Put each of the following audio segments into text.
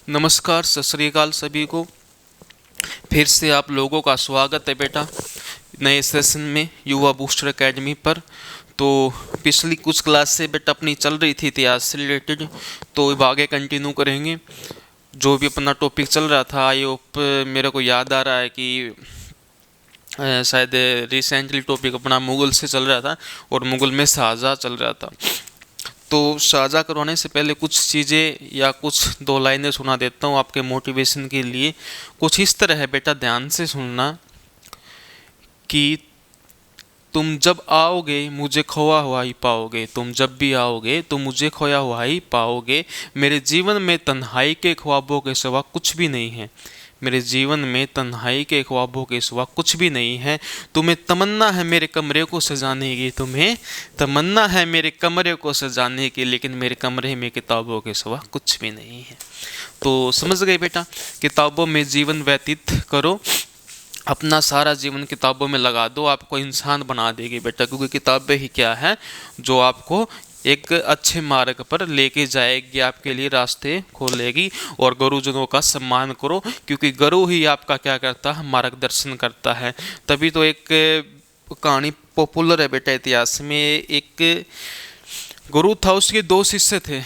नमस्कार, सत श्री अकाल सभी को। फिर से आप लोगों का स्वागत है बेटा नए सेशन में युवा बूस्टर एकेडमी पर। तो पिछली कुछ क्लास से बेटा अपनी चल रही थी इतिहास से रिलेटेड, तो अब आगे कंटिन्यू करेंगे। जो भी अपना टॉपिक चल रहा था, आई होप मेरे को याद आ रहा है कि शायद रिसेंटली टॉपिक अपना मुगल से चल रहा था और मुगल में शाहजहाँ चल रहा था। तो साझा करवाने से पहले कुछ चीज़ें या कुछ दो लाइनें सुना देता हूँ आपके मोटिवेशन के लिए। कुछ इस तरह है बेटा, ध्यान से सुनना कि तुम जब आओगे मुझे खोया हुआ ही पाओगे। तुम जब भी आओगे तो मुझे खोया हुआ ही पाओगे। मेरे जीवन में तन्हाई के ख्वाबों के सिवा कुछ भी नहीं है। मेरे जीवन में तन्हाई के ख्वाबों के सिवा कुछ भी नहीं है। तुम्हें तमन्ना है मेरे कमरे को सजाने की, तुम्हें तमन्ना है मेरे कमरे को सजाने की, लेकिन मेरे कमरे में किताबों के सिवा कुछ भी नहीं है। तो समझ गए बेटा, किताबों में जीवन व्यतीत करो, अपना सारा जीवन किताबों में लगा दो, आपको इंसान बना देगी बेटा। क्योंकि किताबें ही क्या है जो आपको एक अच्छे मार्ग पर लेके जाएगी, आपके लिए रास्ते खोलेगी। और गुरुजनों का सम्मान करो, क्योंकि गुरु ही आपका क्या करता है, मार्गदर्शन करता है। तभी तो एक कहानी पॉपुलर है बेटा इतिहास में। एक गुरु था, उसके दो शिष्य थे।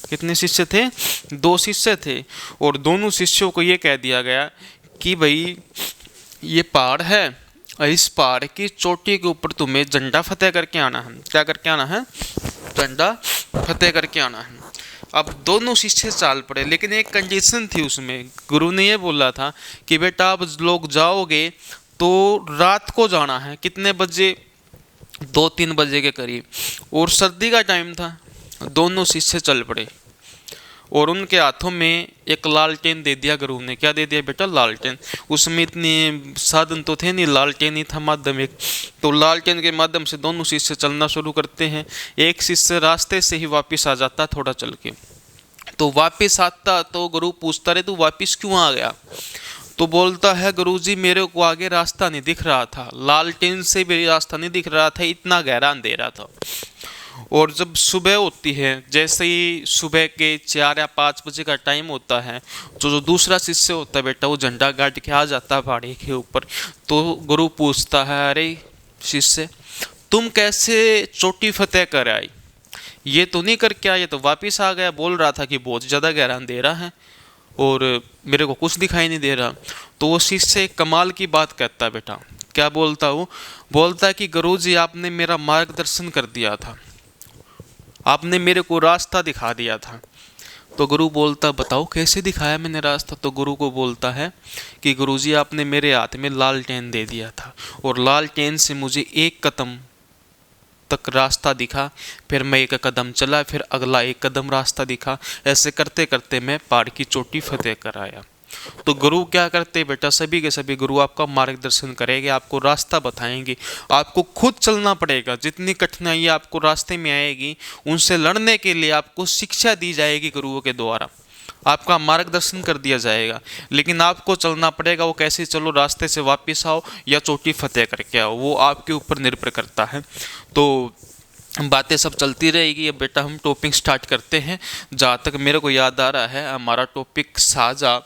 कितने शिष्य थे? दो शिष्य थे। और दोनों शिष्यों को ये कह दिया गया कि भाई ये पहाड़ है और इस पहाड़ की चोटी के ऊपर तुम्हें झंडा फतेह करके आना है। क्या करके आना है? झंडा फतेह करके आना है। अब दोनों शिष्य चाल पड़े, लेकिन एक कंडीशन थी उसमें। गुरु ने ये बोला था कि बेटा अब लोग जाओगे तो रात को जाना है। कितने बजे? 2-3 बजे के करीब। और सर्दी का टाइम था। दोनों शिष्य चल पड़े और उनके हाथों में एक लालटेन दे दिया गुरु ने। क्या दे दिया बेटा? लालटेन। उसमें इतने साधन तो थे नहीं, लालटेन ही था माध्यम एक। तो लालटेन के माध्यम से दोनों शिष्य चलना शुरू करते हैं। एक शिष्य रास्ते से ही वापस आ जाता थोड़ा चल के। तो वापस आता तो गुरु पूछता रहे तू वापस क्यों आ गया? तो बोलता है गुरुजी मेरे को आगे रास्ता नहीं दिख रहा था, लालटेन से भी रास्ता नहीं दिख रहा था, इतना गहरा अंधेरा था। और जब सुबह होती है, जैसे ही सुबह के 4 या 5 बजे का टाइम होता है, तो जो दूसरा शिष्य होता है बेटा वो झंडा गाड़ के आ जाता है पहाड़ी के ऊपर। तो गुरु पूछता है अरे शिष्य तुम कैसे चोटी फतेह कर आई? ये तो नहीं करके आया, तो वापिस आ गया। बोल रहा था कि बहुत ज़्यादा गहरा अंधेरा है और मेरे को कुछ दिखाई नहीं दे रहा। तो वो शिष्य एक कमाल की बात कहता है बेटा। क्या बोलता हूँ? बोलता है कि गुरुजी आपने मेरा मार्गदर्शन कर दिया था, आपने मेरे को रास्ता दिखा दिया था। तो गुरु बोलता बताओ कैसे दिखाया मैंने रास्ता? तो गुरु को बोलता है कि गुरुजी आपने मेरे हाथ में लालटेन दे दिया था और लालटेन से मुझे एक कदम तक रास्ता दिखा, फिर मैं एक कदम चला, फिर अगला एक कदम रास्ता दिखा। ऐसे करते करते मैं पहाड़ की चोटी फतेह कर आया। तो गुरु क्या करते बेटा? सभी के सभी गुरु आपका मार्गदर्शन करेंगे, आपको रास्ता बताएंगे। आपको खुद चलना पड़ेगा। जितनी कठिनाई आपको रास्ते में आएगी उनसे लड़ने के लिए आपको शिक्षा दी जाएगी गुरुओं के द्वारा, आपका मार्गदर्शन कर दिया जाएगा। लेकिन आपको चलना पड़ेगा। वो कैसे चलो, रास्ते से वापस आओ या चोटी फतेह करके आओ, वो आपके ऊपर निर्भर करता है। तो बातें सब चलती रहेगी। अब बेटा हम टॉपिक स्टार्ट करते हैं। जहाँ तक मेरे को याद आ रहा है हमारा टॉपिक शाहजहाँ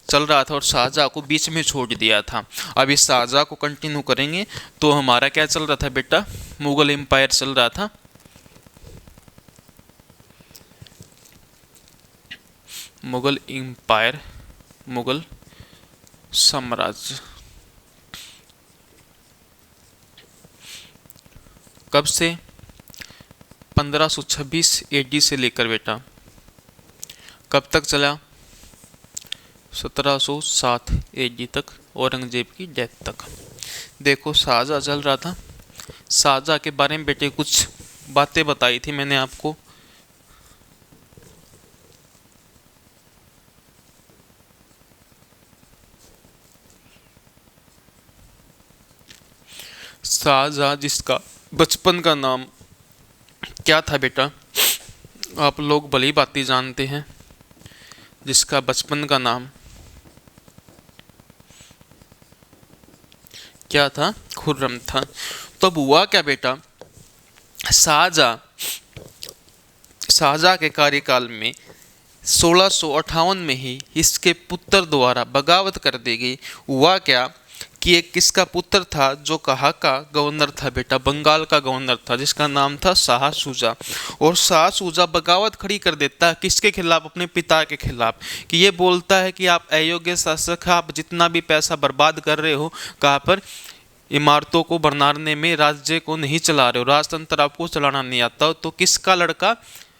चल रहा था और शाहजहाँ को बीच में छोड़ दिया था। अब इस शाहजहाँ को कंटिन्यू करेंगे। तो हमारा क्या चल रहा था बेटा? मुगल एम्पायर चल रहा था। मुगल एम्पायर, मुगल साम्राज्य कब से? 1526 AD से लेकर बेटा कब तक चला? 1707 AD तक, औरंगजेब की डेथ तक। देखो शाहजहाँ चल रहा था। शाहजहाँ के बारे में बेटे कुछ बातें बताई थी मैंने आपको। शाहजहाँ जिसका बचपन का नाम क्या था बेटा? आप लोग भली भांति जानते हैं। जिसका बचपन का नाम क्या था? खुर्रम था। तब हुआ क्या बेटा? शाहजहाँ के कार्यकाल में 1658 में ही इसके पुत्र द्वारा बगावत कर दी गई। हुआ क्या कि एक किसका पुत्र था जो कहा का गवर्नर था बेटा, बंगाल का गवर्नर था, जिसका नाम था शाह शुजा। और शाह शुजा बगावत खड़ी कर देता है किसके खिलाफ, अपने पिता के खिलाफ, कि ये बोलता है कि आप अयोग्य शासक, आप जितना भी पैसा बर्बाद कर रहे हो कहाँ पर, इमारतों को बनाने में, राज्य को नहीं चला रहे हो, राजतंत्र आपको चलाना नहीं आता। तो किसका लड़का,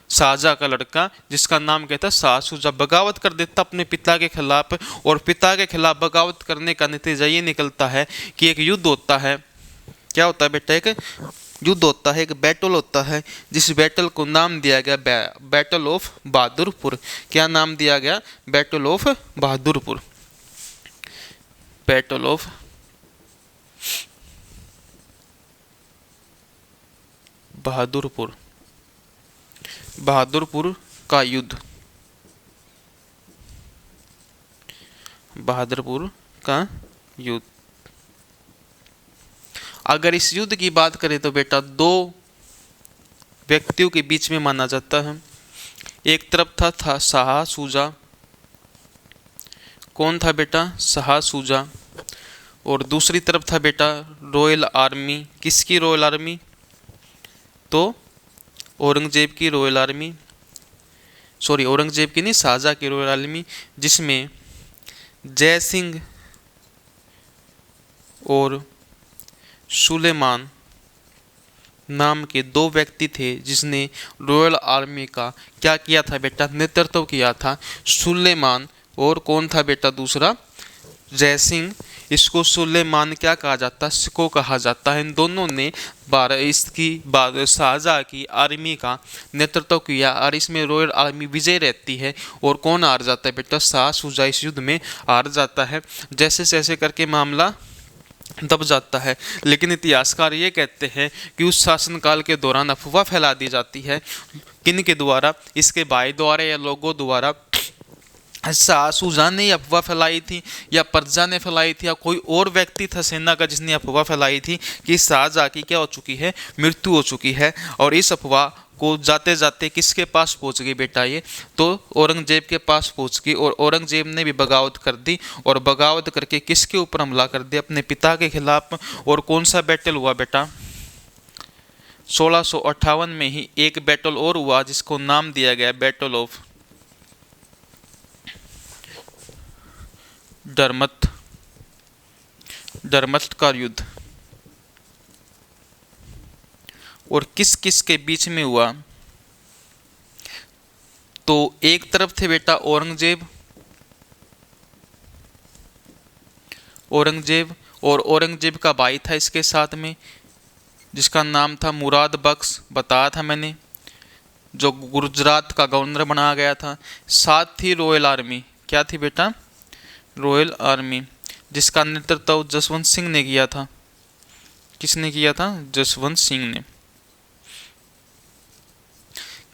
शाहजहाँ का लड़का, जिसका नाम कहता है शाह शुजा, बगावत कर देता अपने पिता के खिलाफ। और पिता के खिलाफ बगावत करने का नतीजा ये निकलता है कि एक युद्ध होता है। क्या होता है बेटा, एक युद्ध होता है, एक बैटल होता है, जिस बैटल को नाम दिया गया बैटल ऑफ बहादुरपुर। क्या नाम दिया गया, battle of Bahadurpur, battle of Bahadurpur, Bahadurpur का युद्ध, बहादुरपुर का युद्ध। अगर इस युद्ध की बात करें तो बेटा दो व्यक्तियों के बीच में माना जाता है। एक तरफ था शाह शुजा, कौन था बेटा, शाह शुजा। और दूसरी तरफ था बेटा रॉयल आर्मी, किसकी रॉयल आर्मी, तो औरंगजेब की रॉयल आर्मी, सॉरी औरंगजेब की नहीं, शाहजहाँ की रॉयल आर्मी, जिसमें जय सिंह और सुलेमान नाम के दो व्यक्ति थे, जिसने रॉयल आर्मी का क्या किया था बेटा, नेतृत्व किया था। सुलेमान और कौन था बेटा दूसरा, जय सिंह। इसको सुलेमान क्या कहा जाता है, सिको कहा जाता है। इन दोनों ने इसकी शाहजहाँ की आर्मी का नेतृत्व किया और इसमें रॉयल आर्मी विजय रहती है। और कौन हार जाता है बेटा, शाह शुजा इस युद्ध में हार जाता है। जैसे जैसे करके मामला दब जाता है। लेकिन इतिहासकार ये कहते हैं कि उस शासनकाल के दौरान अफवाह फैला दी जाती है, किन के द्वारा, इसके भाई द्वारा या लोगों द्वारा। शाह शुजा ने अफवाह फैलाई थी या प्रजा ने फैलाई थी या कोई और व्यक्ति था सेना का जिसने अफवाह फैलाई थी कि शाहजहाँ की क्या हो चुकी है, मृत्यु हो चुकी है। और इस अफवाह को जाते जाते किसके पास पहुंच गई बेटा, ये तो औरंगजेब के पास पहुंच गई। और औरंगजेब ने भी बगावत कर दी और बगावत करके किसके ऊपर हमला कर दिया, अपने पिता के खिलाफ। और कौन सा बैटल हुआ बेटा, 1658 में ही एक बैटल और हुआ जिसको नाम दिया गया बैटल ऑफ दरमत, दरमत का युद्ध। और किस किस के बीच में हुआ, तो एक तरफ थे बेटा औरंगजेब, औरंगजेब और औरंगजेब का भाई था इसके साथ में, जिसका नाम था मुराद बख्श, बताया था मैंने, जो गुजरात का गवर्नर बनाया गया था। साथ थी रॉयल आर्मी, क्या थी बेटा, रॉयल आर्मी, जिसका नेतृत्व जसवंत सिंह ने किया था। किसने किया था, जसवंत सिंह ने।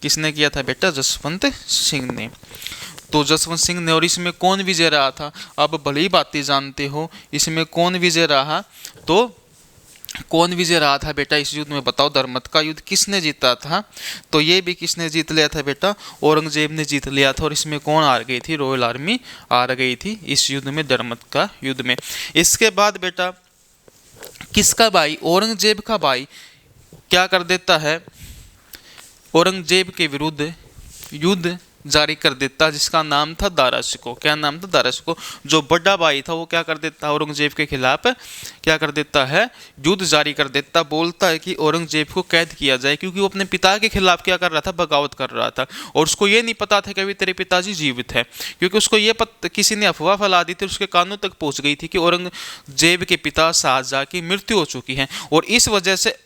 किसने किया था बेटा, जसवंत सिंह ने। तो जसवंत सिंह ने। और इसमें कौन विजय रहा था, अब भली बातें जानते हो, इसमें कौन विजय रहा, तो कौन विजय रहा था बेटा इस युद्ध में, बताओ। दरमत का युद्ध किसने जीता था, तो ये भी किसने जीत लिया था बेटा, औरंगजेब ने जीत लिया था। और इसमें कौन हार गई थी, रॉयल आर्मी हार गई थी इस युद्ध में, दरमत का युद्ध में। इसके बाद बेटा किसका भाई, औरंगजेब का भाई क्या कर देता है, औरंगजेब के विरुद्ध युद्ध जारी कर देता, जिसका नाम था दारा शिकोह। क्या नाम था, दारा शिकोह। जो बड़ा भाई था वो क्या कर देता, औरंगजेब के खिलाफ क्या कर देता है, युद्ध जारी कर देता। बोलता है कि औरंगजेब को कैद किया जाए, क्योंकि वो अपने पिता के खिलाफ क्या कर रहा था, बगावत कर रहा था। और उसको ये नहीं पता था कि अभी तेरे पिताजी जीवित है, क्योंकि उसको ये किसी ने अफवाह फैला दी थी, उसके कानों तक पहुंच गई थी कि औरंगजेब के पिता शाहजहाँ की मृत्यु हो चुकी है। और इस वजह से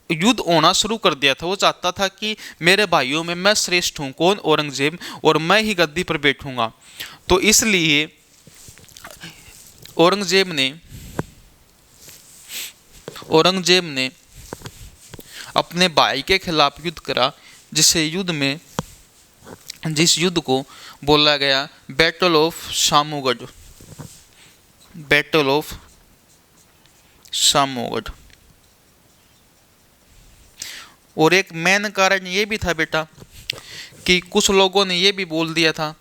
युद्ध होना शुरू कर दिया था। वो चाहता था कि मेरे भाइयों में मैं श्रेष्ठ हूं, कौन, औरंगजेब, और मैं ही गद्दी पर बैठूंगा। तो इसलिए औरंगजेब ने अपने भाई के खिलाफ युद्ध करा, जिस युद्ध को बोला गया बैटल ऑफ शामूगढ़, बैटल ऑफ शामूगढ़। और एक मेन कारण ये भी था बेटा कि कुछ लोगों ने ये भी बोल दिया था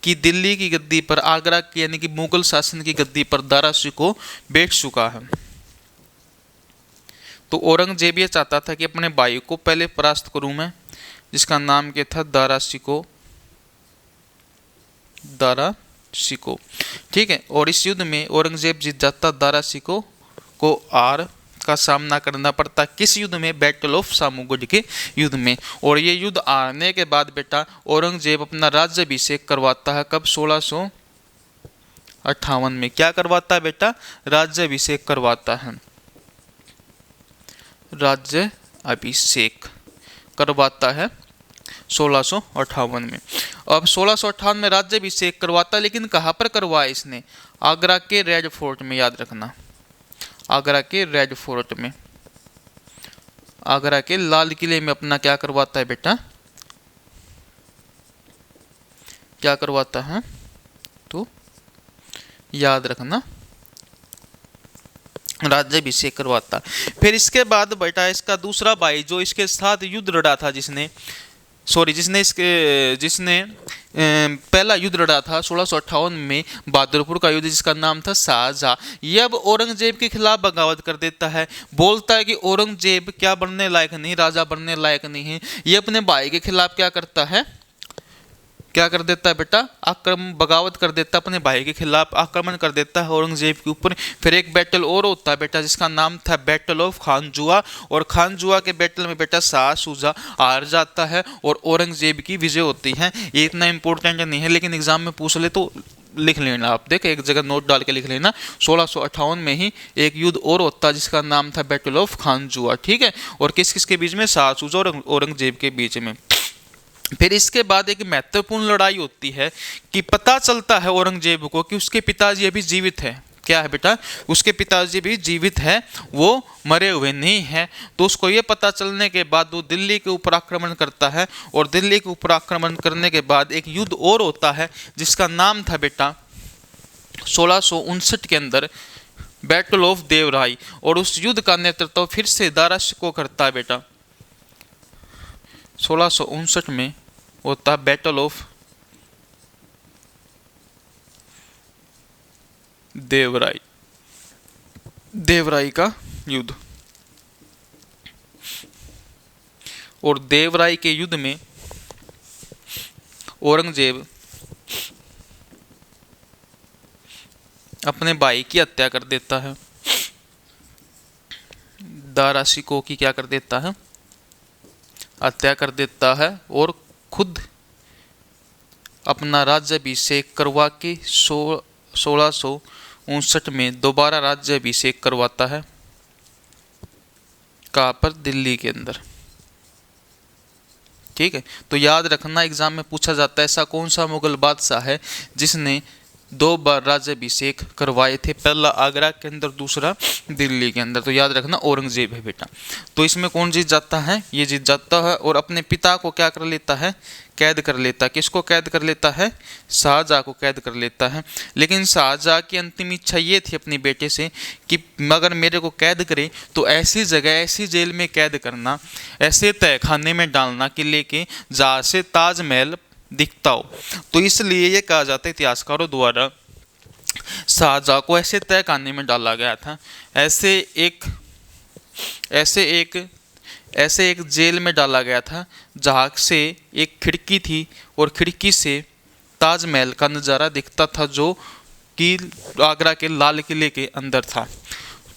कि दिल्ली की गद्दी पर, आगरा की यानी कि मुगल शासन की गद्दी पर दारा शिकोह बैठ चुका है। तो औरंगजेब ये चाहता था कि अपने भाई को पहले परास्त करूं मैं, जिसका नाम क्या था, दारा शिकोह, दारा शिकोह। ठीक है, और इस युद्ध में औरंगजेब जीत जाता, दारा शिकोह को हार का सामना करना पड़ता। किस युद्ध में? बैटल ऑफ सामूगढ़ के युद्ध में। और ये युद्ध हारने के बाद बेटा औरंगजेब अपना राज्याभिषेक करवाता है। कब? 1658 में। क्या करवाता है बेटा? राज्याभिषेक करवाता है, राज्य अभिषेक करवाता है 1658 में। अब 1658 में राज्याभिषेक करवाता, लेकिन कहाँ पर करवाया इसने? आगरा के रेड फोर्ट में, याद रखना, आगरा के रेड फोर्ट में, आगरा के लाल किले में अपना क्या करवाता है बेटा? क्या करवाता है? तो याद रखना, राज्याभिषेक करवाता। फिर इसके बाद बेटा इसका दूसरा भाई जो इसके साथ युद्ध लड़ा था, जिसने पहला युद्ध लड़ा था 1658 में, बहादुरपुर का युद्ध, जिसका नाम था शाहजहां। ये अब औरंगजेब के खिलाफ बगावत कर देता है, बोलता है कि औरंगजेब क्या बनने लायक नहीं, राजा बनने लायक नहीं है। ये अपने भाई के खिलाफ क्या करता है? क्या कर देता है बेटा? आक्रमण, बगावत कर देता है, अपने भाई के खिलाफ आक्रमण कर देता है औरंगजेब के ऊपर। फिर एक बैटल और होता है बेटा, जिसका नाम था बैटल ऑफ खानजुआ। और खानजुआ के बैटल में बेटा शाह शुजा हार जाता है और औरंगजेब की विजय होती है। ये इतना इंपॉर्टेंट नहीं है, लेकिन एग्जाम में पूछ ले तो लिख लेना आप, देख एक जगह नोट डाल के लिख लेना। 1658 में ही एक युद्ध और होता है, जिसका नाम था बैटल ऑफ खानजुआ। ठीक है, और किस किस के बीच में? शाह शुजा और औरंगजेब के बीच में। फिर इसके बाद एक महत्वपूर्ण लड़ाई होती है कि पता चलता है औरंगजेब को कि उसके पिताजी अभी जीवित है। क्या है बेटा? उसके पिताजी भी जीवित है, वो मरे हुए नहीं है। तो उसको ये पता चलने के बाद वो दिल्ली के ऊपर आक्रमण करता है। और दिल्ली के ऊपर आक्रमण करने के बाद एक युद्ध और होता है, जिसका नाम था बेटा 1659 के अंदर बैटल ऑफ देवराई। और उस युद्ध का नेतृत्व फिर से दारा शिकोह करता है बेटा। 1659 में होता है बैटल ऑफ देवराई, देवराई का युद्ध। और देवराई के युद्ध में औरंगजेब अपने भाई की हत्या कर देता है, दारा शिकोह की क्या कर देता है? हत्या कर देता है। और खुद अपना राज्याभिषेक करवा के 1659 में दोबारा राज्याभिषेक करवाता है। कहाँ पर? दिल्ली के अंदर। ठीक है, तो याद रखना एग्जाम में पूछा जाता है ऐसा कौन सा मुगल बादशाह है जिसने 2 बार राज्याभिषेक करवाए थे, पहला आगरा के अंदर, दूसरा दिल्ली के अंदर। तो याद रखना औरंगजेब है बेटा। तो इसमें कौन जीत जाता है? ये जीत जाता है और अपने पिता को क्या कर लेता है? कैद कर लेता है। किसको कैद कर लेता है? शाहजहां को कैद कर लेता है। लेकिन शाहजहां की अंतिम इच्छा ये थी अपने बेटे से कि अगर मेरे को कैद करे तो ऐसी जगह, ऐसी जेल में कैद करना, ऐसे तहखाने में डालना कि लेके जहाँ से ताजमहल दिखता हो। तो इसलिए ये कहा जाता है इतिहासकारों द्वारा शाहजहां को ऐसे तहखाने में डाला गया था, ऐसे एक जेल में डाला गया था जहाँ से एक खिड़की थी और खिड़की से ताजमहल का नज़ारा दिखता था, जो कि आगरा के लाल किले के अंदर था।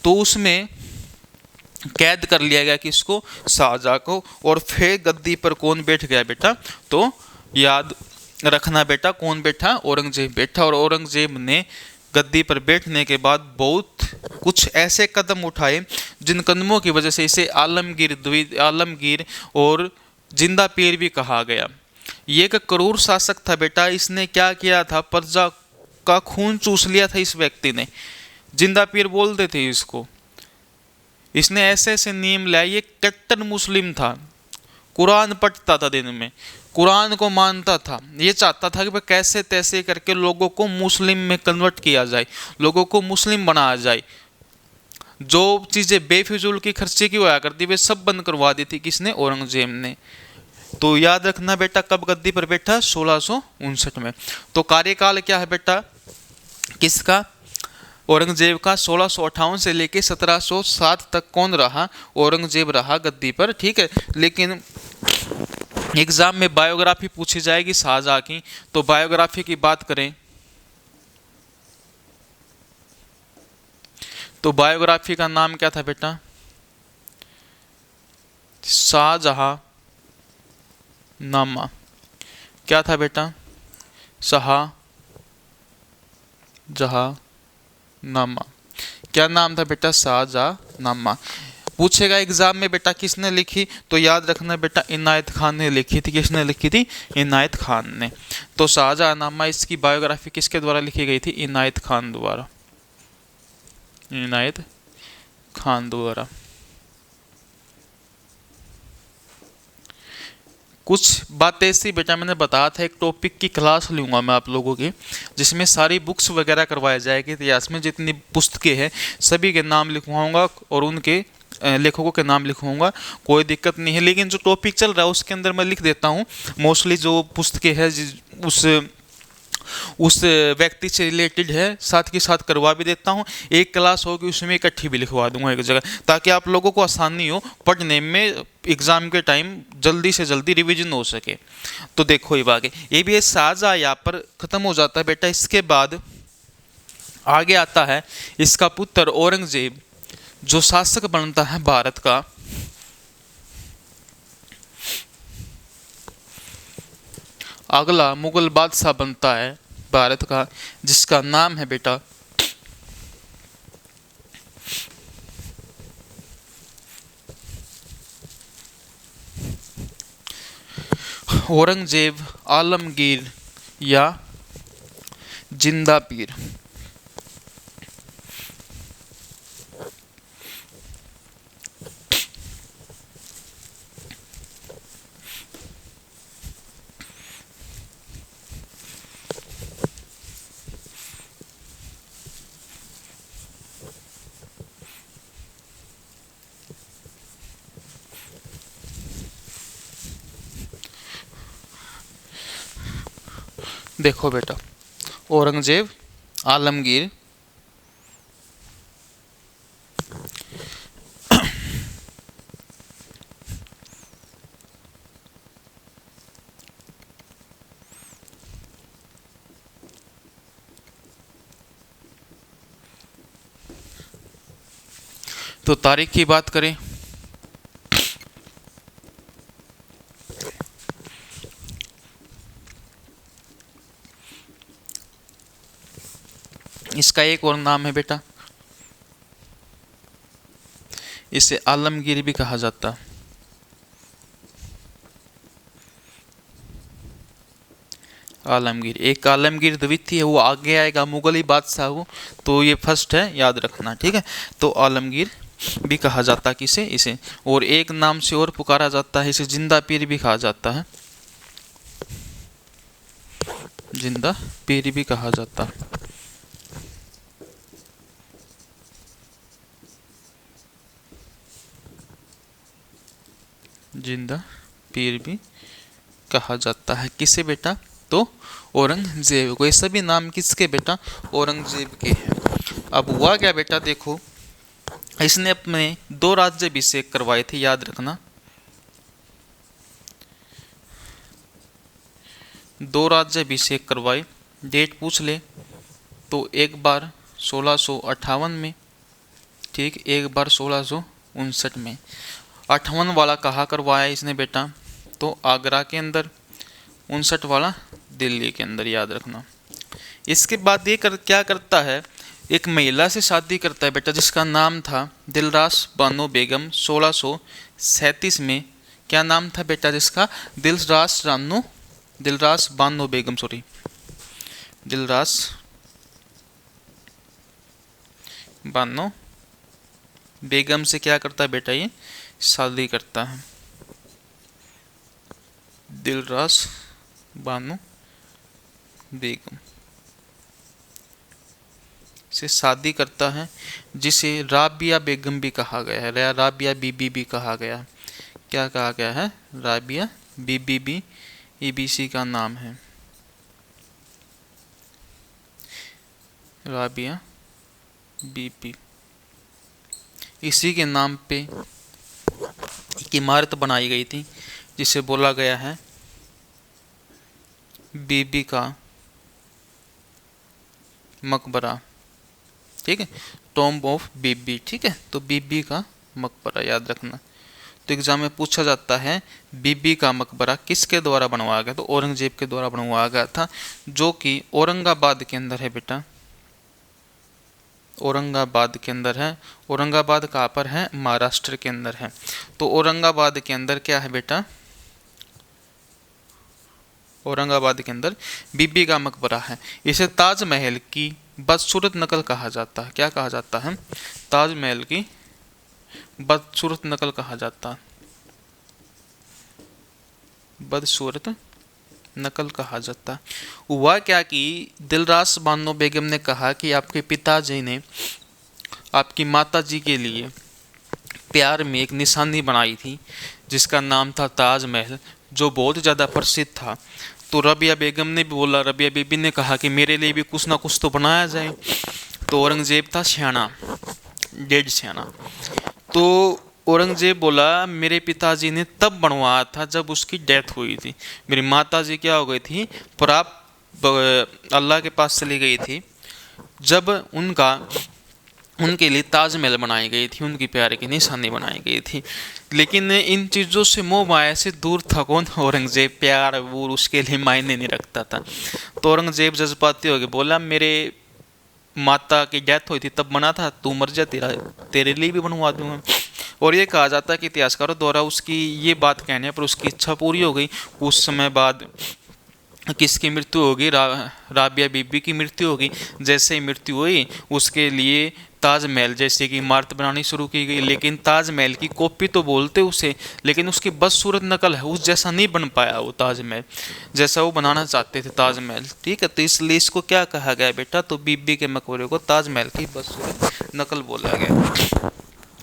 तो उसमें कैद कर लिया गया किसको? शाहजहां को। और फिर गद्दी पर कौन बैठ गया बेटा? तो याद रखना बेटा, कौन बैठा? औरंगजेब बैठा। और औरंगजेब ने गद्दी पर बैठने के बाद बहुत कुछ ऐसे कदम उठाए जिन कदमों की वजह से इसे आलमगीर और जिंदा पीर भी कहा गया। ये एक क्रूर शासक था बेटा। इसने क्या किया था? प्रजा का खून चूस लिया था इस व्यक्ति ने। जिंदा पीर बोलते थे इसको। इसने ऐसे ऐसे नियम लाए। ये कट्टर मुस्लिम था, कुरान पढ़ता था दिन में, कुरान को मानता था। ये चाहता था कि भाई कैसे तैसे करके लोगों को मुस्लिम में कन्वर्ट किया जाए, लोगों को मुस्लिम बनाया जाए। जो चीज़ें बेफिजूल की खर्चे की हुआ करती वे सब बंद करवा दी थी किसने? औरंगजेब ने। तो याद रखना बेटा कब गद्दी पर बैठा, 1659 में। तो कार्यकाल क्या है बेटा किसका, औरंगजेब का। 1658 से लेके 1707 तक कौन रहा, औरंगजेब रहा गद्दी पर, ठीक है। लेकिन एग्जाम में बायोग्राफी पूछी जाएगी शाहजहां की, तो बायोग्राफी की बात करें तो बायोग्राफी का नाम क्या था बेटा, शाहजहां नामा। क्या था बेटा, शाहजहां नामा। क्या नाम था बेटा, शाहजहां नामा। पूछेगा एग्जाम में बेटा किसने लिखी, तो याद रखना बेटा इनायत खान ने लिखी थी। किसने लिखी थी, इनायत खान ने। तो शाहजहां नामा इसकी बायोग्राफी किसके द्वारा लिखी गई थी, इनायत खान द्वारा, इनायत खान द्वारा। कुछ बातें ऐसी बेटा मैंने बताया था, एक टॉपिक की क्लास लूँगा मैं आप लोगों की, जिसमें सारी बुक्स वगैरह करवाई जाएगी इतिहास में, जितनी पुस्तकें हैं सभी के नाम लिखवाऊंगा और उनके लेखकों के नाम लिखवाऊंगा, कोई दिक्कत नहीं है। लेकिन जो टॉपिक चल रहा है उसके अंदर मैं लिख देता हूँ मोस्टली जो पुस्तकें हैं उस व्यक्ति से रिलेटेड है, साथ के साथ करवा भी देता हूँ। एक क्लास होगी उसमें इकट्ठी भी लिखवा दूंगा एक जगह, ताकि आप लोगों को आसानी हो पढ़ने में, एग्जाम के टाइम जल्दी से जल्दी रिवीजन हो सके। तो देखो ये भी शाहजहां यहाँ पर खत्म हो जाता है बेटा। इसके बाद आगे आता है इसका पुत्र औरंगजेब, जो शासक बनता है भारत का। अगला मुगल बादशाह बनता है भारत का, जिसका नाम है बेटा औरंगजेब आलमगीर या जिंदा पीर। देखो बेटा औरंगजेब आलमगीर तो तारीख की बात करें इसका एक और नाम है बेटा, इसे आलमगीर भी कहा जाता। आलमगीर, एक आलमगीर द्वितीय है, वो आगे आएगा, मुगली बादशाह वो, तो ये फर्स्ट है, याद रखना, ठीक है। तो आलमगीर भी कहा जाता किसे, इसे। और एक नाम से और पुकारा जाता है इसे, जिंदा पीर भी कहा जाता है, जिंदा पीर भी कहा जाता। जिंदा पीर भी कहा जाता है किसे बेटा, तो औरंगजेब को। ये सभी नाम किसके बेटा, औरंगजेब के हैं। अब हुआ क्या बेटा, देखो इसने अपने 2 राज्याभिषेक करवाए थे, याद रखना 2 राज्याभिषेक करवाए। डेट पूछ ले तो एक बार 1658 में, ठीक, एक बार 1659 में। 58 वाला कहाँ करवाया इसने बेटा, तो आगरा के अंदर, 59 वाला दिल्ली के अंदर, याद रखना। इसके बाद ये क्या करता है, एक महिला से शादी करता है बेटा, जिसका नाम था दिलरास बानो बेगम। 1637 में क्या नाम था बेटा जिसका, दिलरास बानो बेगम, सॉरी दिलरास बानो बेगम से क्या करता है बेटा, ये शादी करता है। दिलरास बानो बेगम से शादी करता है, जिसे राबिया बेगम भी कहा गया है, या राबिया बीबी भी कहा गया। क्या कहा गया है, राबिया बीबीबी ईबीसी का नाम है, राबिया बीबी। इसी के नाम पे एक इमारत बनाई गई थी जिसे बोला गया है बीबी का मकबरा। ठीक है, टॉम्ब ऑफ बीबी। ठीक है, तो बीबी का मकबरा याद रखना। तो एग्जाम में पूछा जाता है बीबी का मकबरा किसके द्वारा बनवाया गया, तो औरंगजेब के द्वारा बनवाया गया था, जो कि औरंगाबाद के अंदर है बेटा, औरंगाबाद के अंदर है। औरंगाबाद कहाँ पर है, महाराष्ट्र के अंदर है। तो औरंगाबाद के अंदर क्या है बेटा, औरंगाबाद के अंदर बीबी का मकबरा है। इसे ताजमहल की बदसूरत नकल कहा जाता है। क्या कहा जाता है, ताजमहल की बदसूरत नकल कहा जाता है, बदसूरत नकल कहा जाता है। हुआ क्या कि दिलरास बानो बेगम ने कहा कि आपके पिताजी ने आपकी माताजी के लिए प्यार में एक निशानी बनाई थी जिसका नाम था ताजमहल, जो बहुत ज़्यादा प्रसिद्ध था। तो रबिया बेगम ने भी बोला, रबिया बीबी ने कहा कि मेरे लिए भी कुछ ना कुछ तो बनाया जाए। तो औरंगजेब था सियाना, डेढ़ सियाना। तो औरंगजेब बोला मेरे पिताजी ने तब बनवाया था जब उसकी डेथ हुई थी। मेरी माताजी क्या हो गई थी, पर आप अल्लाह के पास चली गई थी जब उनके लिए ताजमहल बनाई गई थी, उनकी प्यार की निशानी बनाई गई थी। लेकिन इन चीज़ों से मोह माया से दूर था कौन, औरंगजेब। प्यार वो उसके लिए मायने नहीं रखता था। तो औरंगजेब जज्बाती हो गया, बोला मेरे माता की डेथ हुई थी तब बना था, तू मर जा, तेरे लिए भी बनवा दूंगा। और ये कहा जाता है कि इतिहासकारों द्वारा उसकी ये बात कहने पर उसकी इच्छा पूरी हो गई। कुछ समय बाद किसकी मृत्यु होगी, राबिया बीबी की मृत्यु होगी। जैसे ही मृत्यु हुई उसके लिए ताजमहल जैसे कि इमारत बनानी शुरू की गई। लेकिन ताजमहल की कॉपी तो बोलते उसे, लेकिन उसकी बदसूरत नकल है, उस जैसा नहीं बन पाया वो ताजमहल जैसा वो बनाना चाहते थे ताजमहल। ठीक है, तो इसलिए इसको क्या कहा गया बेटा, तो बीबी के मकबरे को ताजमहल की बदसूरत नकल बोला गया।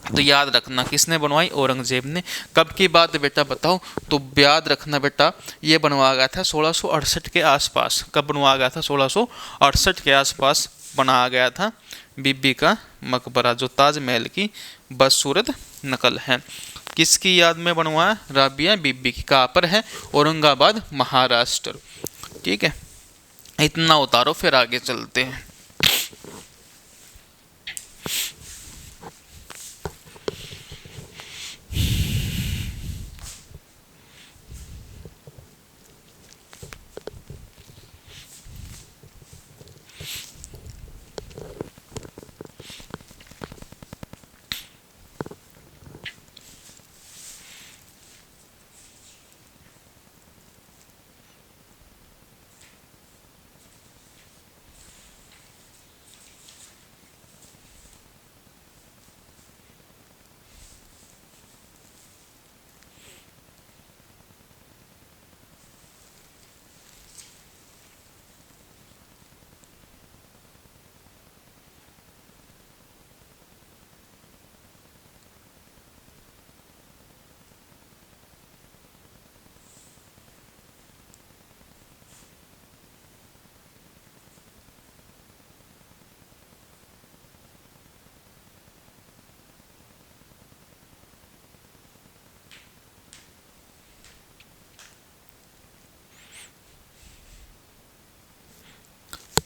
तो याद रखना किसने बनवाई, औरंगजेब ने। कब की बात है बेटा बताओ, तो याद रखना बेटा ये बनवाया गया था 1668 के आसपास। कब बनवाया गया था, 1668 के आसपास बनाया गया था बीबी का मकबरा, जो ताजमहल की बदसूरत नकल है। किसकी याद में बनवाया, राबिया बीबी की। कहाँ पर है, औरंगाबाद महाराष्ट्र। ठीक है, इतना उतारो फिर आगे चलते हैं।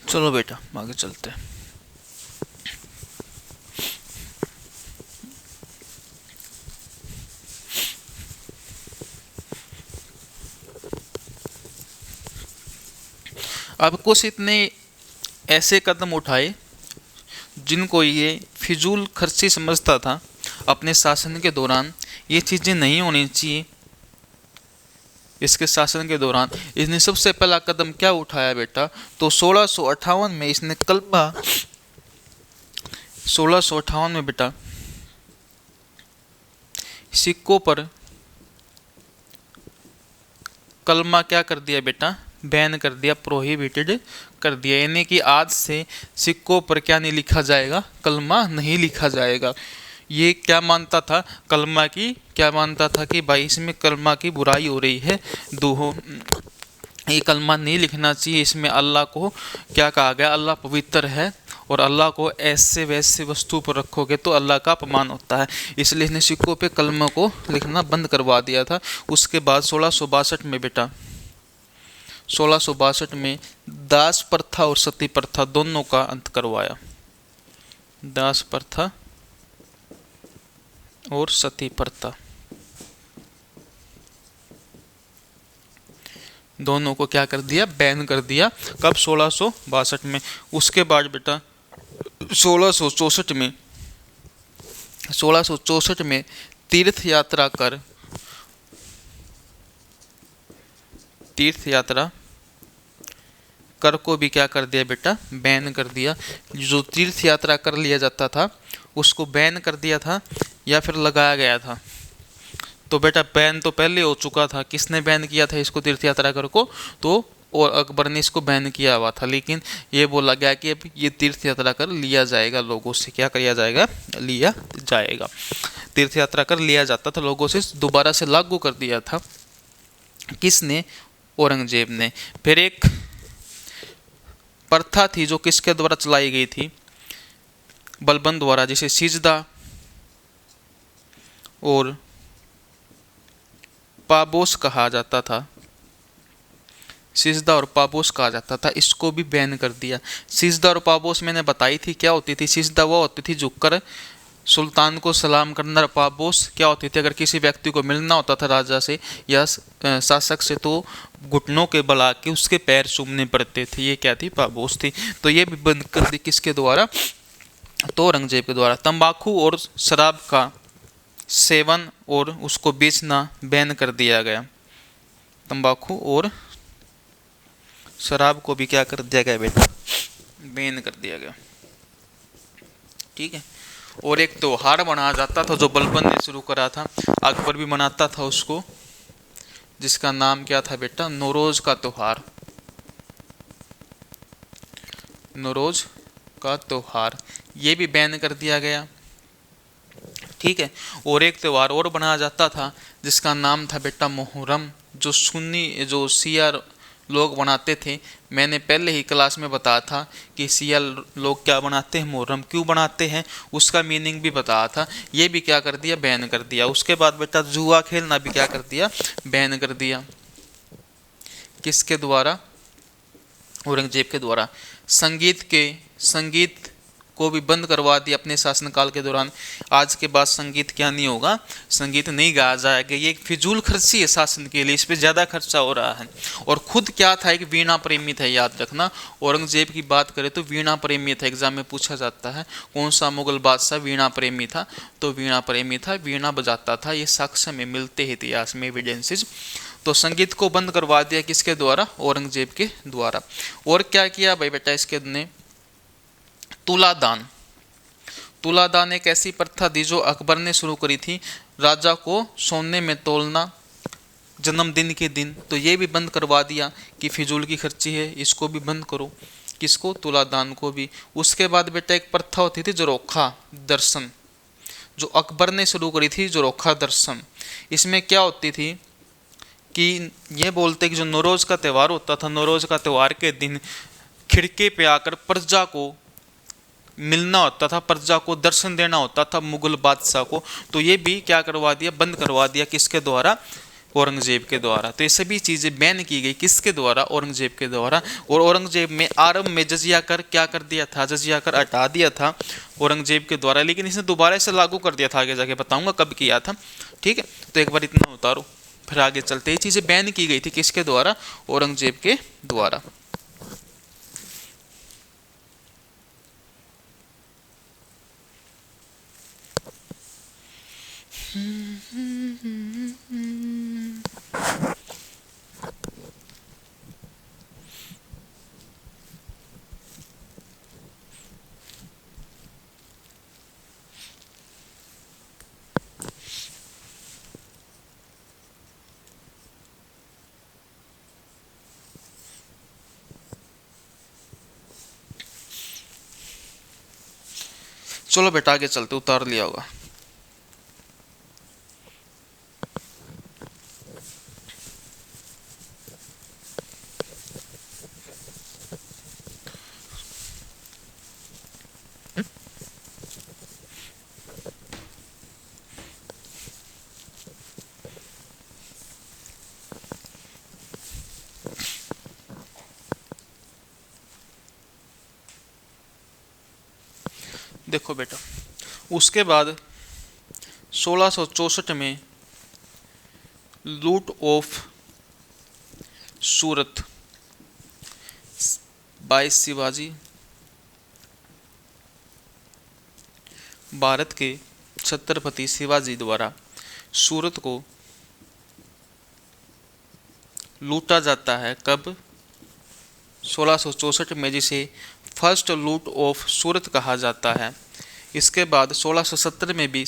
चलो बेटा आगे चलते हैं। अब कुछ इतने ऐसे कदम उठाए जिनको ये फिजूल खर्ची समझता था अपने शासन के दौरान। ये चीज़ें नहीं होनी चाहिए। इसके शासन के दौरान इसने सबसे पहला कदम क्या उठाया बेटा, तो 1658 में इसने कलमा, 1658 में बेटा सिक्कों पर कलमा क्या कर दिया बेटा, बैन कर दिया, प्रोहिबिटेड कर दिया। यानी कि आज से सिक्कों पर क्या नहीं लिखा जाएगा, कलमा नहीं लिखा जाएगा। ये क्या मानता था, कलमा की क्या मानता था कि भाई इसमें कलमा की बुराई हो रही है, दोहो ये कलमा नहीं लिखना चाहिए, इसमें अल्लाह को क्या कहा गया, अल्लाह पवित्र है और अल्लाह को ऐसे वैसे वस्तु पर रखोगे तो अल्लाह का अपमान होता है, इसलिए इसने सिक्कों पे कलमा को लिखना बंद करवा दिया था। उसके बाद 1662 में बेटा 1662 में दास प्रथा और सती प्रथा दोनों का अंत करवाया। दास प्रथा और सती प्रथा दोनों को क्या कर दिया, बैन कर दिया। कब, 1662 में। उसके बाद बेटा 1664 में तीर्थ यात्रा कर को भी क्या कर दिया बेटा, बैन कर दिया। जो तीर्थ यात्रा कर लिया जाता था उसको बैन कर दिया था या फिर लगाया गया था। तो बेटा बैन तो पहले हो चुका था, किसने बैन किया था इसको, तीर्थ यात्रा कर को, तो और अकबर ने इसको बैन किया हुआ था, लेकिन ये बोला गया कि अब ये तीर्थ यात्रा कर लिया जाएगा, लोगों से क्या किया जाएगा, लिया जाएगा। तीर्थ यात्रा कर लिया जाता था लोगों से, दोबारा से लागू कर दिया था किसने, औरंगजेब ने। फिर एक प्रथा थी जो किसके द्वारा चलाई गई थी, बलबन द्वारा, जिसे सिजदा और पाबोस कहा जाता था, सिजदा और पाबोस कहा जाता था, इसको भी बैन कर दिया। सिजदा और पाबोस मैंने बताई थी क्या होती थी। सिजदा वो होती थी झुककर सुल्तान को सलाम करना। पाबोस क्या होती थी, अगर किसी व्यक्ति को मिलना होता था राजा से या शासक से तो घुटनों के बल के उसके पैर चूमने पड़ते थे, ये क्या थी, पाबोस थी। तो ये भी बंद कर दी किसके द्वारा, तो औरंगजेब के द्वारा। तंबाकू और शराब का सेवन और उसको बेचना बैन कर दिया गया। तंबाकू और शराब को भी क्या कर दिया गया बेटा, बैन कर दिया गया। ठीक है। और एक त्योहार मनाया जाता था जो बलबन ने शुरू करा था, अकबर भी मनाता था उसको, जिसका नाम क्या था बेटा, नौरोज का त्योहार। नौरोज का त्योहार ये भी बैन कर दिया गया। ठीक है। और एक त्यौहार और बनाया जाता था जिसका नाम था बेटा मुहर्रम, जो सुन्नी जो शिया लोग बनाते थे। मैंने पहले ही क्लास में बताया था कि शिया लोग क्या बनाते हैं, मुहर्रम क्यों बनाते हैं, उसका मीनिंग भी बताया था। ये भी क्या कर दिया, बैन कर दिया। उसके बाद बेटा जुआ खेलना भी क्या कर दिया, बैन कर दिया। किसके द्वारा, औरंगजेब के द्वारा। संगीत को भी बंद करवा दिया अपने शासनकाल के दौरान। आज के बाद संगीत क्या नहीं होगा, संगीत नहीं गाया जाएगा। ये एक फिजूल खर्ची है शासन के लिए, इस पर ज़्यादा खर्चा हो रहा है। और खुद क्या था, एक वीणा प्रेमी था, याद रखना। औरंगजेब की बात करें तो वीणा प्रेमी था, एग्जाम में पूछा जाता है कौन सा मुगल बादशाह वीणा प्रेमी था, तो वीणा प्रेमी था, वीणा बजाता था। ये साक्ष्य में मिलते हैं, इतिहास में एविडेंसेस। तो संगीत को बंद करवा दिया किसके द्वारा, औरंगजेब के द्वारा। और क्या किया भाई बेटा इसके ने, तुलादान एक ऐसी प्रथा थी जो अकबर ने शुरू करी थी, राजा को सोने में तोलना जन्मदिन के दिन। तो ये भी बंद करवा दिया कि फिजूल की खर्ची है, इसको भी बंद करो। किसको, तुलादान को भी। उसके बाद बेटा एक प्रथा होती थी जोरोखा दर्शन, जो अकबर ने शुरू करी थी, जोरोखा दर्शन। इसमें क्या होती थी कि ये बोलते कि जो नौरोज का त्यौहार होता था, नौरोज का त्यौहार के दिन खिड़के पे आकर प्रजा को मिलना होता था, प्रजा को दर्शन देना होता था, मुगल बादशाह को। तो ये भी क्या करवा दिया, बंद करवा दिया। किसके द्वारा, औरंगजेब के द्वारा। तो ये सभी चीज़ें बैन की गई किसके द्वारा, औरंगजेब के द्वारा। और औरंगजेब में आरंभ में जजिया कर क्या कर दिया था, जजिया कर हटा दिया था औरंगजेब के द्वारा, लेकिन इसने दोबारा से लागू कर दिया था, आगे जाके बताऊंगा कब किया था। ठीक है, तो एक बार इतना उतारो फिर आगे चलते। ये चीज़ें बैन की गई थी किसके द्वारा, औरंगजेब के द्वारा। चलो बेटा आगे चलते, उतार लिया होगा। देखो बेटा, उसके बाद 1664 में loot of Surat by Shivaji, Bharat के छत्रपति शिवाजी द्वारा सूरत को लूटा जाता है। कब? 1664 में, जिसे फर्स्ट लूट ऑफ सूरत कहा जाता है। इसके बाद 1670 में भी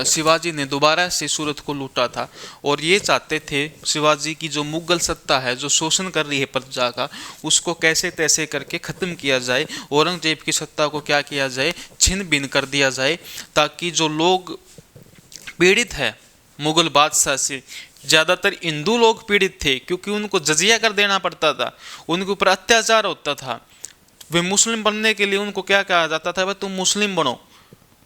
शिवाजी ने दोबारा से सूरत को लूटा था और ये चाहते थे शिवाजी की जो मुगल सत्ता है, जो शोषण कर रही है प्रजा का, उसको कैसे तैसे करके ख़त्म किया जाए, औरंगजेब की सत्ता को क्या किया जाए, छिन्न भिन्न कर दिया जाए, ताकि जो लोग पीड़ित है मुगल बादशाह से, ज़्यादातर हिंदू लोग पीड़ित थे क्योंकि उनको जजिया कर देना पड़ता था, उनके ऊपर अत्याचार होता था। वे मुस्लिम बनने के लिए उनको क्या कहा जाता था, भाई तुम मुस्लिम बनो,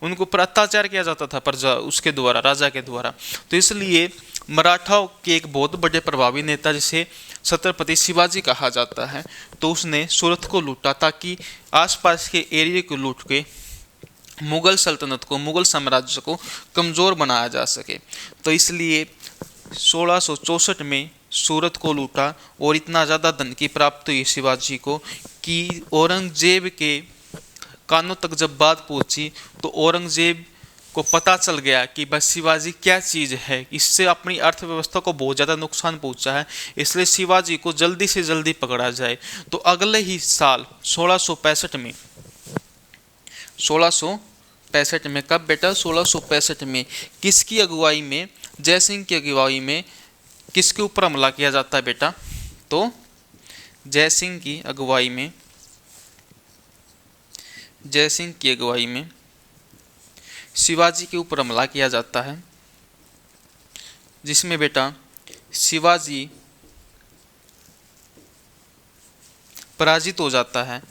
उनको ऊपर अत्याचार किया जाता था प्रजा उसके द्वारा, राजा के द्वारा। तो इसलिए मराठाओं के एक बहुत बड़े प्रभावी नेता जिसे छत्रपति शिवाजी कहा जाता है, तो उसने सूरत को लूटा ताकि आसपास के एरिया को लूट के मुगल सल्तनत को, मुगल साम्राज्य को कमज़ोर बनाया जा सके। तो इसलिए 1664 में सूरत को लूटा और इतना ज़्यादा धन की प्राप्ति हुई शिवाजी को कि औरंगजेब के कानों तक जब बात पहुंची तो औरंगजेब को पता चल गया कि बस शिवाजी क्या चीज़ है, इससे अपनी अर्थव्यवस्था को बहुत ज़्यादा नुकसान पहुंचा है, इसलिए शिवाजी को जल्दी से जल्दी पकड़ा जाए। तो अगले ही साल 1665 में, 1665 में, कब बेटा? 1665 में किसकी अगुवाई में? जयसिंह की अगुवाई में किसके ऊपर हमला किया जाता है बेटा? तो जयसिंह की अगुवाई में, जयसिंह की अगुवाई में शिवाजी के ऊपर हमला किया जाता है, जिसमें बेटा शिवाजी पराजित हो जाता है।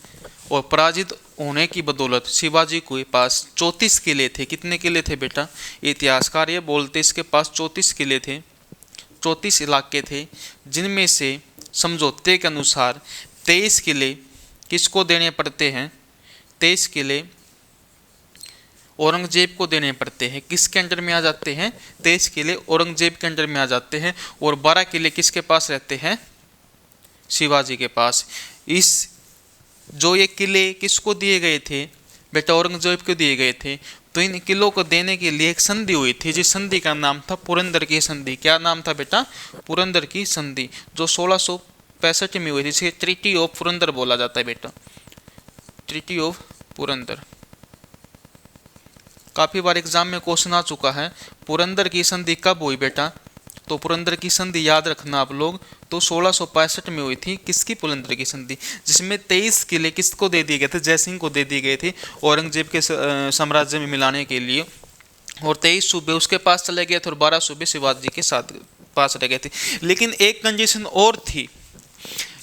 और पराजित होने की बदौलत शिवाजी के पास 34 किले थे। कितने किले थे बेटा? इतिहासकार ये बोलते इसके पास 34 किले थे, 34 इलाके थे, जिनमें से समझौते के अनुसार 23 किले किसको देने पड़ते हैं? 23 किले औरंगजेब को देने पड़ते हैं। किसके अंडर में आ जाते हैं? 23 किले औरंगजेब के अंडर में आ जाते हैं और 12 किले किसके पास रहते हैं? शिवाजी के पास। इस जो ये किले किसको दिए गए थे बेटा? औरंगजेब को दिए गए थे। तो इन किलों को देने के लिए एक संधि हुई थी, जिस संधि का नाम था पुरंदर की संधि। क्या नाम था बेटा? पुरंदर की संधि, जो 1665 में हुई थी। इसे ट्रीटी ऑफ पुरंदर बोला जाता है बेटा, ट्रीटी ऑफ पुरंदर। काफ़ी बार एग्जाम में क्वेश्चन आ चुका है, पुरंदर की संधि कब हुई बेटा? तो पुरंदर की संधि याद रखना आप लोग, तो 1665 में हुई थी। किसकी? पुरंदर की संधि, जिसमें 23 किले किसको दे दिए गए थे? जयसिंह को दे दिए गए थे औरंगजेब के साम्राज्य में मिलाने के लिए। और 23 सूबे उसके पास चले गए थे और 12 सूबे शिवाजी के साथ पास रह गए थे। लेकिन एक कंडीशन और थी,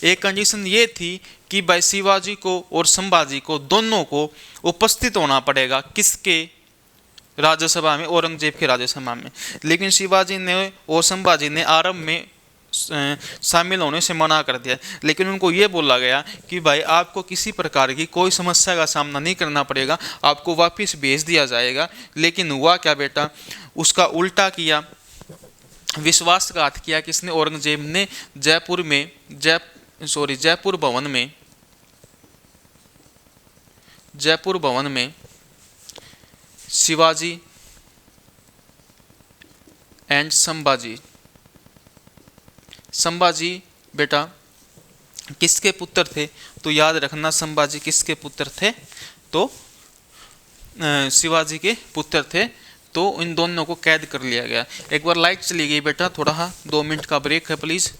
एक कंडीशन ये थी कि भाई शिवाजी को और संभाजी को दोनों को उपस्थित होना पड़ेगा। किसके? राज्यसभा में, औरंगजेब के राज्यसभा में। लेकिन शिवाजी ने और संभाजी ने आरंभ में शामिल होने से मना कर दिया। लेकिन उनको ये बोला गया कि भाई आपको किसी प्रकार की कोई समस्या का सामना नहीं करना पड़ेगा, आपको वापस भेज दिया जाएगा। लेकिन हुआ क्या बेटा? उसका उल्टा किया, विश्वासघात किया। किसने? औरंगजेब ने। जयपुर में जयपुर भवन में शिवाजी एंड संभाजी बेटा किसके पुत्र थे? तो याद रखना, संभाजी किसके पुत्र थे? तो शिवाजी के पुत्र थे। तो इन दोनों को कैद कर लिया गया। एक बार लाइट चली गई बेटा, थोड़ा 2 मिनट का ब्रेक है प्लीज़।